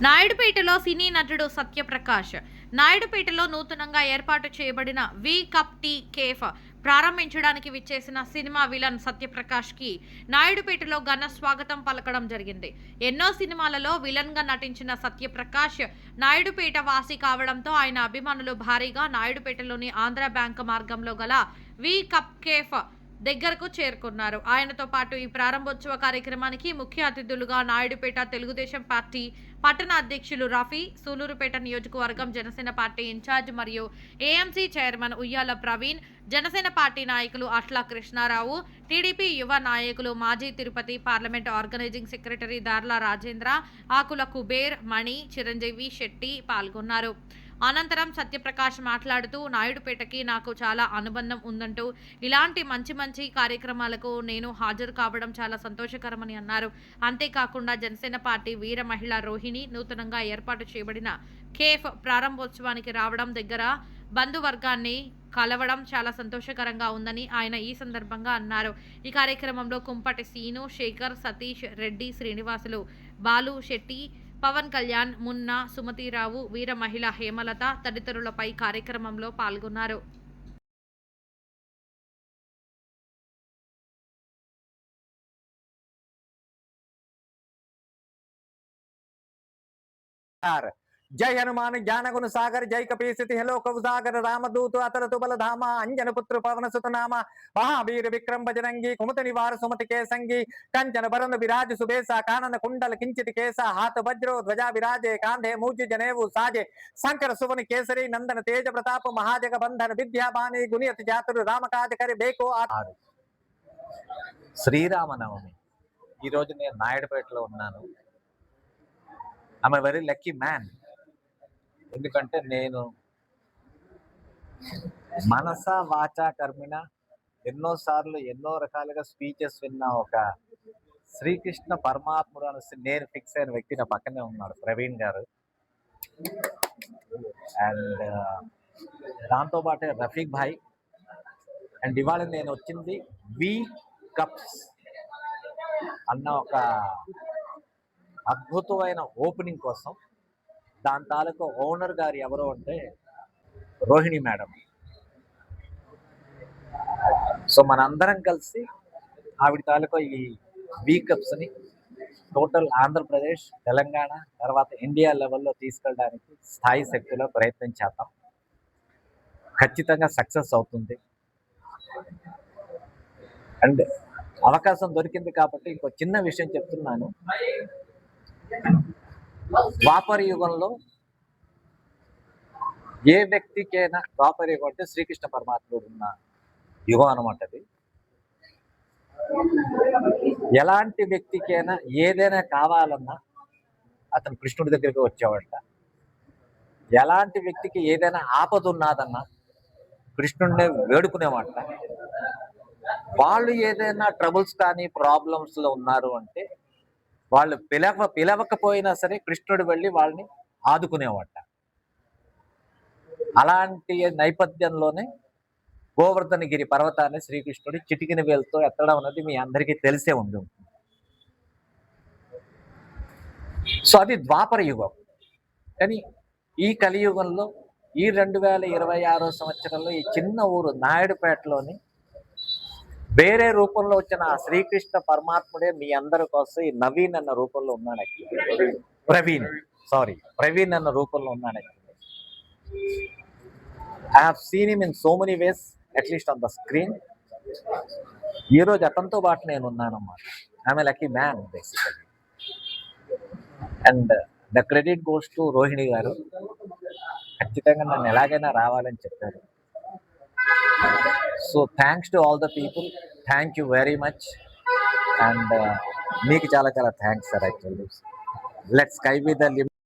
నాయుడుపేటలో సినీ నటుడు సత్యప్రకాష్. నాయుడుపేటలో నూతనంగా ఏర్పాటు చేయబడిన వి కప్ టీ కేఫ్ ప్రారంభించడానికి విచ్చేసిన సినిమా విలన్ సత్యప్రకాష్ కి నాయుడుపేటలో ఘన స్వాగతం పలకడం జరిగింది. ఎన్నో సినిమాలలో విలన్ గా నటించిన సత్యప్రకాష్ నాయుడుపేట వాసి కావడంతో ఆయన అభిమానులు భారీగా నాయుడుపేటలోని ఆంధ్ర బ్యాంక్ మార్గంలో గల వి కప్ కేఫ్ దగ్గరకు చేరుకున్నారు. ఆయనతో పాటు ఈ ప్రారంభోత్సవ కార్యక్రమానికి ముఖ్య అతిథులుగా నాయుడుపేట తెలుగుదేశం పార్టీ పట్టణ అధ్యక్షులు రఫీ, సూలూరుపేట నియోజకవర్గం జనసేన పార్టీ ఇన్ఛార్జ్ మరియు ఏఎంసీ చైర్మన్ ఉయ్యాల ప్రవీణ్, జనసేన పార్టీ నాయకులు అట్ల కృష్ణారావు, టీడీపీ యువ నాయకులు మాజీ తిరుపతి పార్లమెంట్ ఆర్గనైజింగ్ సెక్రటరీ దార్ల రాజేంద్ర, ఆకుల కుబేర్, మణి, చిరంజీవి శెట్టి పాల్గొన్నారు. అనంతరం సత్యప్రకాష్ మాట్లాడుతూ నాయుడుపేటకి నాకు చాలా అనుబంధం ఉందంటూ ఇలాంటి మంచి కార్యక్రమాలకు నేను హాజరు కావడం చాలా సంతోషకరమని అన్నారు. అంతేకాకుండా జనసేన పార్టీ వీర మహిళ రోహిణి నూతనంగా ఏర్పాటు చేయబడిన కేఫ్ ప్రారంభోత్సవానికి రావడం, దగ్గర బంధువర్గాన్ని కలవడం చాలా సంతోషకరంగా ఉందని ఆయన ఈ సందర్భంగా అన్నారు. ఈ కార్యక్రమంలో కుంపటి సీను, శేఖర్, సతీష్ రెడ్డి, శ్రీనివాసులు, బాలు శెట్టి, పవన్ కళ్యాణ్, మున్నా, సుమతిరావు, వీర మహిళ హేమలత తదితరులపై కార్యక్రమంలో పాల్గొన్నారు. जय हनुमान ज्ञान गुण सागर जय कपीसिति लोक उजागर रामदूत अतरतु बलधाम अंजन पुत्र पवन सुत नाम महावीर विक्रम बजरंगी कुमत निवार सुमति के संगी कंचन बरन विराज सुबेसा कानन कुंडल किंचित केसा हाथ वज्रो ध्वजा विराजे कांधे मूज जनेऊ साजे शंकर सुवन केसरी नंदन तेज प्रताप महाजग बंधन विद्या बानी गुणियत जातुर राम काज करे बेको శ్రీరామనవమి ఈ రోజు నేను నాయుడుపేటలో ఉన్నాను. I'm a very lucky man. ఎందుకంటే నేను మనస వాచా కర్మిన ఎన్నోసార్లు ఎన్నో రకాలుగా స్పీచెస్ విన్న ఒక శ్రీకృష్ణ పరమాత్ముడు అని నేను ఫిక్స్ అయిన వ్యక్తి నా పక్కనే ఉన్నాడు, ప్రవీణ్ గారు. అండ్ దాంతోపాటే రఫీక్ భాయ్. అండ్ ఇవాళ నేను వచ్చింది వి కప్స్ అన్న ఒక అద్భుతమైన ఓపెనింగ్ కోసం. దాని తాలూకు ఓనర్ గారు ఎవరు అంటే రోహిణి మేడం. సో మనందరం కలిసి ఆవిడ తాలూకు ఈ వీకప్స్ని టోటల్ ఆంధ్రప్రదేశ్, తెలంగాణ, తర్వాత ఇండియా లెవెల్లో తీసుకెళ్ళడానికి స్థాయి శక్తిలో ప్రయత్నం చేద్దాం. ఖచ్చితంగా సక్సెస్ అవుతుంది. అండ్ అవకాశం దొరికింది కాబట్టి ఇంకో చిన్న విషయం చెప్తున్నాను. ద్వాపర యుగంలో ఏ వ్యక్తికైనా, ద్వాపర యుగం అంటే శ్రీకృష్ణ పరమాత్ముడు ఉన్న యుగం అనమాట అది. ఎలాంటి వ్యక్తికైనా ఏదైనా కావాలన్నా అతను కృష్ణుడి దగ్గరికి వచ్చేవాట. ఎలాంటి వ్యక్తికి ఏదైనా ఆపద ఉన్నదన్నా కృష్ణుడినే వేడుకునేవాట. వాళ్ళు ఏదైనా ట్రబుల్స్ కానీ ప్రాబ్లమ్స్ లో ఉన్నారు అంటే వాళ్ళు పిలవకపోయినా సరే కృష్ణుడు వెళ్ళి వాళ్ళని ఆదుకునేవాట. అలాంటి నేపథ్యంలోనే గోవర్ధనగిరి పర్వతాన్ని శ్రీకృష్ణుడు చిటికిన వేలుతో ఎత్తడం అనేది మీ అందరికీ తెలిసే ఉంది. సో అది ద్వాపర యుగం. కానీ ఈ కలియుగంలో ఈ 2026 సంవత్సరంలో ఈ చిన్న ఊరు నాయుడుపేటలోని వేరే రూపంలో వచ్చిన ఆ శ్రీకృష్ణ పరమాత్ముడే మీ అందరి కోసం ఈ నవీన్ అన్న రూపంలో ఉన్నాడు. ప్రవీణ్ అన్న రూపంలో ఉన్నాడు. I have seen him in so many ways, at least on the screen. ఈ రోజు అతనితో పాటు నేను ఉన్నానన్నమాట. I'm a lucky man basically. And the credit goes to Rohini garu. ఖచ్చితంగా నన్ను ఎలాగైనా రావాలని చెప్పారు. So thanks to all the people. Thank you very much. And మీకు చాలా thanks sir. Actually let's sky with the limit.